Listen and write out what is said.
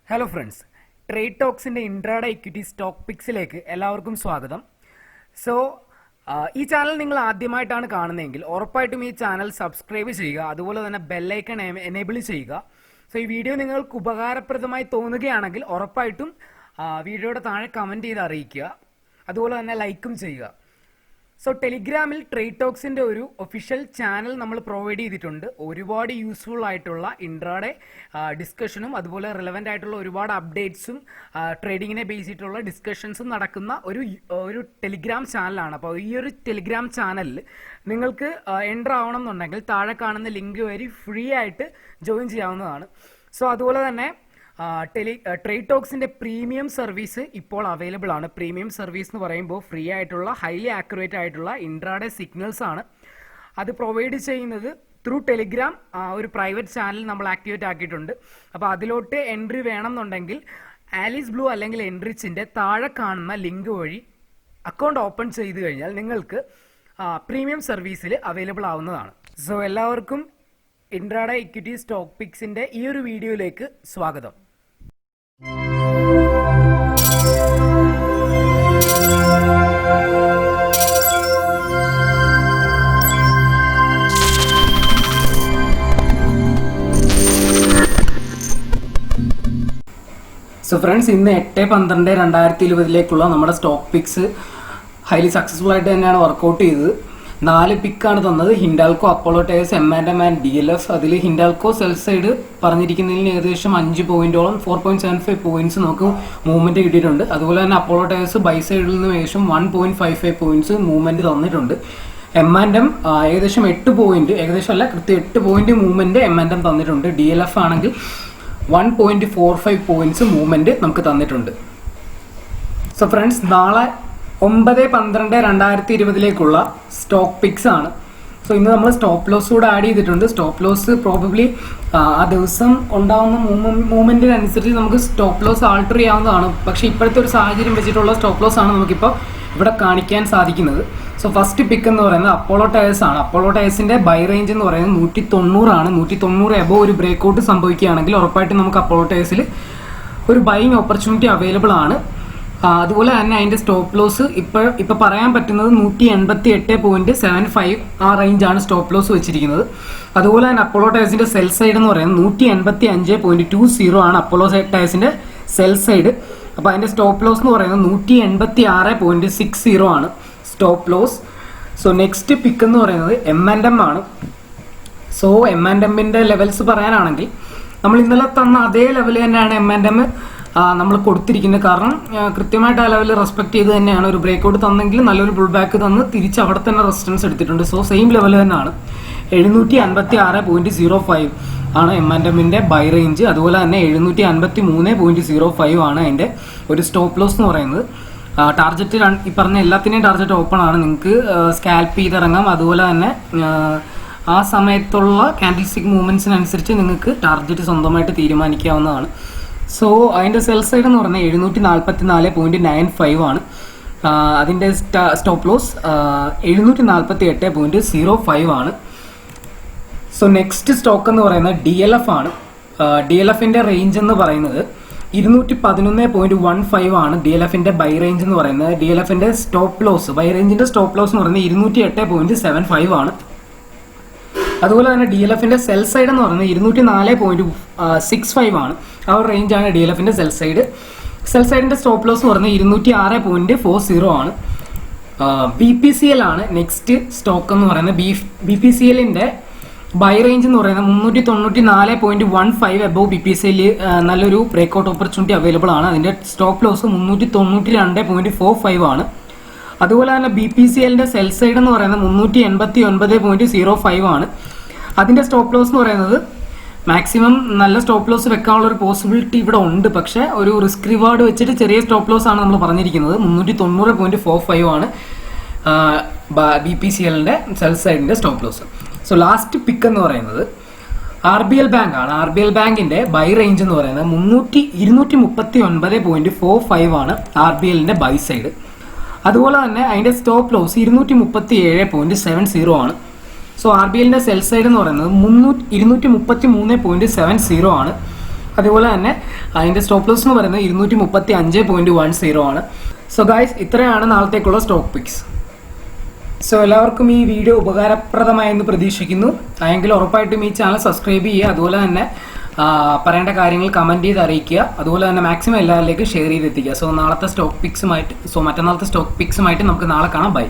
Hello friends, trade ടോക്സിൻ്റെ intraday equity stock പിക്സിലേക്ക് എല്ലാവർക്കും സ്വാഗതം. സോ ഈ ചാനൽ നിങ്ങൾ ആദ്യമായിട്ടാണ് കാണുന്നതെങ്കിൽ ഉറപ്പായിട്ടും ഈ ചാനൽ സബ്സ്ക്രൈബ് ചെയ്യുക, അതുപോലെ തന്നെ ബെല്ലൈക്കൺ എനേബിൾ ചെയ്യുക. സോ ഈ വീഡിയോ നിങ്ങൾക്ക് ഉപകാരപ്രദമായി തോന്നുകയാണെങ്കിൽ ഉറപ്പായിട്ടും വീഡിയോയുടെ താഴെ കമൻറ്റ് ചെയ്ത് അറിയിക്കുക, അതുപോലെ തന്നെ ലൈക്കും ചെയ്യുക. സോ ടെലിഗ്രാമിൽ ട്രേഡ് ടോക്സിൻ്റെ ഒരു ഒഫീഷ്യൽ ചാനൽ നമ്മൾ പ്രൊവൈഡ് ചെയ്തിട്ടുണ്ട്. ഒരുപാട് യൂസ്ഫുൾ ആയിട്ടുള്ള ഇൻട്രാഡേ ഡിസ്കഷനും അതുപോലെ റിലവൻ്റ് ആയിട്ടുള്ള ഒരുപാട് അപ്ഡേറ്റ്സും ട്രേഡിങ്ങിനെ ബേസ് ചെയ്തിട്ടുള്ള ഡിസ്കഷൻസും നടക്കുന്ന ഒരു ടെലിഗ്രാം ചാനലാണ്. അപ്പോൾ ഈ ഒരു ടെലിഗ്രാം ചാനലിൽ നിങ്ങൾക്ക് എൻ്റർ ആവണം എന്നുണ്ടെങ്കിൽ താഴെ കാണുന്ന ലിങ്ക് വഴി ഫ്രീ ആയിട്ട് ജോയിൻ ചെയ്യാവുന്നതാണ്. സോ അതുപോലെ തന്നെ ട്രേഡ് ടോക്സിൻ്റെ പ്രീമിയം സർവീസ് ഇപ്പോൾ അവൈലബിൾ ആണ്. പ്രീമിയം സർവീസ് എന്ന് പറയുമ്പോൾ ഫ്രീ ആയിട്ടുള്ള ഹൈലി ആക്യുറേറ്റ് ആയിട്ടുള്ള ഇൻട്രാഡേ സിഗ്നൽസ് ആണ്. അത് പ്രൊവൈഡ് ചെയ്യുന്നത് ത്രൂ ടെലിഗ്രാം ഒരു പ്രൈവറ്റ് ചാനൽ നമ്മൾ ആക്ടിവേറ്റ് ആക്കിയിട്ടുണ്ട്. അപ്പോൾ അതിലോട്ട് എൻട്രി വേണമെന്നുണ്ടെങ്കിൽ ആലീസ് ബ്ലൂ അല്ലെങ്കിൽ എൻട്രിച്ചിൻ്റെ താഴെ കാണുന്ന ലിങ്ക് വഴി അക്കൗണ്ട് ഓപ്പൺ ചെയ്ത് കഴിഞ്ഞാൽ നിങ്ങൾക്ക് പ്രീമിയം സർവീസിൽ അവൈലബിൾ ആവുന്നതാണ്. സോ എല്ലാവർക്കും ഇൻട്രാഡേ ഇക്വിറ്റി സ്റ്റോക്ക് പിക്സിൻ്റെ ഈ ഒരു വീഡിയോയിലേക്ക് സ്വാഗതം. സോ ഫ്രണ്ട്സ്, ഇന്ന് 8/12/2020 നമ്മുടെ സ്റ്റോക്ക് പിക്സ് ഹൈലി സക്സസ്ഫുൾ ആയിട്ട് തന്നെയാണ് വർക്കൗട്ട് ചെയ്തത്. 4 പിക്കാണ് തന്നത്. Hindalco, Apollo tyres, M&M and DLF. അതിൽ ഹിൻഡാൽക്കോ സെൽ സൈഡ് പറഞ്ഞിരിക്കുന്നതിന് ഏകദേശം 5 പോയിന്റോളം 4.75 പോയിന്റ്സ് നമുക്ക് മൂവ്മെന്റ് കിട്ടിയിട്ടുണ്ട്. അതുപോലെ തന്നെ അപ്പോളോ ടയേഴ്സ് ബൈ സൈഡിൽ നിന്ന് ഏകദേശം 1.55 പോയിന്റ്സ് മൂവ്മെന്റ് തന്നിട്ടുണ്ട്. M&M ഏകദേശം 8 പോയിന്റ്, ഏകദേശം അല്ല കൃത്യം 8 പോയിന്റ് മൂവ്മെന്റ് M&M തന്നിട്ടുണ്ട്. DLF ആണെങ്കിൽ 1.45 പോയിന്റ്സ് മൂവ്മെന്റ് നമുക്ക് തന്നിട്ടുണ്ട്. സോ ഫ്രണ്ട്സ്, നാളെ 9/12/2020 സ്റ്റോക്ക് പിക്സ് ആണ്. സോ ഇന്ന് നമ്മൾ സ്റ്റോപ്പ് ലോസ് കൂടെ ആഡ് ചെയ്തിട്ടുണ്ട്. സ്റ്റോപ്പ് ലോസ് പ്രോബബ്ലി ആ ദിവസം ഉണ്ടാകുന്ന മൂവ്മെന്റിനനുസരിച്ച് നമുക്ക് സ്റ്റോപ്പ് ലോസ് ആൾട്ടർ ചെയ്യാവുന്നതാണ്. പക്ഷേ ഇപ്പോഴത്തെ ഒരു സാഹചര്യം വെച്ചിട്ടുള്ള സ്റ്റോപ്പ് ലോസ് ആണ് നമുക്കിപ്പോൾ ഇവിടെ കാണിക്കാൻ സാധിക്കുന്നത്. സോ ഫസ്റ്റ് പിക്ക് എന്ന് പറയുന്നത് അപ്പോളോ ടയേഴ്സ് ആണ്. അപ്പോളോ ടയേഴ്സിന്റെ ബൈ റേഞ്ച് എന്ന് പറയുന്നത് 190 ആണ്. 190 എബോ ഒരു ബ്രേക്ക്ഔട്ട് സംഭവിക്കുകയാണെങ്കിൽ ഉറപ്പായിട്ടും നമുക്ക് അപ്പോളോ ടയേഴ്സിൽ ഒരു ബൈയിങ് ഓപ്പർച്യൂണിറ്റി അവൈലബിൾ ആണ്. അതുപോലെ തന്നെ അതിന്റെ സ്റ്റോപ്പ് ലോസ് ഇപ്പൊ പറയാൻ പറ്റുന്നത് 188.75 ആ റേഞ്ചാണ് സ്റ്റോപ്പ് ലോസ് വെച്ചിരിക്കുന്നത്. അതുപോലെ തന്നെ അപ്പോളോ ടയേഴ്സിന്റെ സെൽ സൈഡ് എന്ന് പറയുന്നത് 185.20 ആണ് അപ്പോളോ ടയേഴ്സിന്റെ സെൽ സൈഡ്. അപ്പൊ അതിന്റെ സ്റ്റോപ്പ് ലോസ് എന്ന് പറയുന്നത് 186.60 ആണ് സ്റ്റോപ്പ് ലോസ്. സോ നെക്സ്റ്റ് പിക്ക് എന്ന് പറയുന്നത് M&M ആണ്. സോ M&Mന്റെ ലെവൽസ് പറയാനാണെങ്കിൽ നമ്മൾ ഇന്നലെ തന്ന അതേ ലെവൽ തന്നെയാണ് M&M നമ്മൾ കൊടുത്തിരിക്കുന്നത്. കാരണം കൃത്യമായിട്ട് ആ ലെവൽ റെസ്പെക്ട് ചെയ്ത് തന്നെയാണ് ഒരു ബ്രേക്ക്ഔട്ട് തന്നെങ്കിൽ നല്ലൊരു പുൾ ബാക്ക് തന്ന് തിരിച്ച് അവിടെ തന്നെ റെസിസ്റ്റൻസ് എടുത്തിട്ടുണ്ട്. സോ സെയിം ലെവൽ തന്നെയാണ് 756.05 ആണ് M&Mന്റെ ബൈ റേഞ്ച്. അതുപോലെ തന്നെ 753.05 ആണ് അതിന്റെ ഒരു സ്റ്റോപ്പ് ലോസ് എന്ന് പറയുന്നത്. ടാർജറ്റ് ഈ പറഞ്ഞ എല്ലാത്തിനെയും ടാർജറ്റ് ഓപ്പൺ ആണ്. നിങ്ങൾക്ക് സ്കാൽപ്പ് ചെയ്തിറങ്ങാം. അതുപോലെ തന്നെ ആ സമയത്തുള്ള ക്യാൻഡിൽ സ്റ്റിക്ക് മൂവ്മെന്റ്സിനനുസരിച്ച് നിങ്ങൾക്ക് ടാർജറ്റ് സ്വന്തമായിട്ട് തീരുമാനിക്കാവുന്നതാണ്. സോ അതിന്റെ സെൽ സൈഡ് എന്ന് പറഞ്ഞാൽ 744.95 ആണ്. അതിന്റെ സ്റ്റോപ്പ് ലോസ് 748.05 ആണ്. സോ നെക്സ്റ്റ് സ്റ്റോക്ക് എന്ന് പറയുന്നത് DLF ആണ്. DLFന്റെ റേഞ്ച് എന്ന് പറയുന്നത് 211.15 ആണ്. DLFന്റെ ബൈ റേഞ്ച് എന്ന് പറയുന്നത്. DLFന്റെ സ്റ്റോപ്പ് ലോസ്, ബൈ റേഞ്ചിന്റെ സ്റ്റോപ്പ് ലോസ് എന്ന് പറയുന്നത് 208.75 ആണ്. അതുപോലെ തന്നെ DLFന്റെ സെൽ സൈഡ് എന്ന് പറയുന്നത് 204.65 ആണ്. ആ ഒരു റേഞ്ചാണ് DLFന്റെ സെൽ സൈഡ്. സെൽ സൈഡിന്റെ സ്റ്റോപ്പ് ലോസ് എന്ന് പറയുന്നത് 206.40 ആണ്. BPCL ആണ് നെക്സ്റ്റ് സ്റ്റോക്ക് എന്ന് പറയുന്നത്. BPCLന്റെ ബൈ റേഞ്ച് എന്ന് പറയുന്നത് 394.15 എബോവ് BPCL നല്ലൊരു ബ്രേക്ക്ഔട്ട് ഓപ്പർച്യൂണിറ്റി അവൈലബിൾ ആണ്. അതിന്റെ സ്റ്റോപ്പ് ലോസ് 392.45 ആണ്. അതുപോലെ തന്നെ BPCLന്റെ സെൽ സൈഡ് എന്ന് പറയുന്നത് 389.05 ആണ്. അതിന്റെ സ്റ്റോപ്പ് ലോസ് എന്ന് പറയുന്നത് മാക്സിമം നല്ല സ്റ്റോപ്പ് ലോസ് വെക്കാനുള്ള ഒരു പോസിബിലിറ്റി ഇവിടെ ഉണ്ട്. പക്ഷെ ഒരു റിസ്ക് റിവാർഡ് വെച്ചിട്ട് ചെറിയ സ്റ്റോപ്പ് ലോസ് ആണ് നമ്മൾ പറഞ്ഞിരിക്കുന്നത്. 390.45 ആണ് BPCLന്റെ സെൽ സൈഡിന്റെ stop loss. So last pick എന്ന് പറയുന്നത് RBL ബാങ്ക് ആണ്. RBL ബാങ്കിന്റെ ബൈ റേഞ്ച് എന്ന് പറയുന്നത് 239.45 ആണ് RBLന്റെ ബൈ സൈഡ്. അതുപോലെ തന്നെ അതിന്റെ സ്റ്റോപ്പ് ലോസ് 237.70 ആണ്. സോ RBLന്റെ സെൽ സൈഡ് എന്ന് പറയുന്നത് 233.70 ആണ്. അതുപോലെ തന്നെ അതിൻ്റെ സ്റ്റോപ്പ് ലോസ് എന്ന് പറയുന്നത് 235.10 ആണ്. സോ ഗൈസ്, ഇത്രയാണ് നാളത്തേക്കുള്ള സ്റ്റോക്ക് പിക്സ്. സോ എല്ലാവർക്കും ഈ വീഡിയോ ഉപകാരപ്രദമായെന്ന് പ്രതീക്ഷിക്കുന്നു. എങ്കിൽ ഉറപ്പായിട്ടും ഈ ചാനൽ സബ്സ്ക്രൈബ് ചെയ്യുക. അതുപോലെ തന്നെ പറയേണ്ട കാര്യങ്ങൾ കമൻറ്റ് ചെയ്ത് അറിയിക്കുക. അതുപോലെ തന്നെ മാക്സിമം എല്ലാവരിലേക്കും ഷെയർ ചെയ്തെത്തിക്കുക. സോ മറ്റന്നാളത്തെ സ്റ്റോക്ക് പിക്സുമായിട്ട് നമുക്ക് നാളെ കാണാം. ബൈ.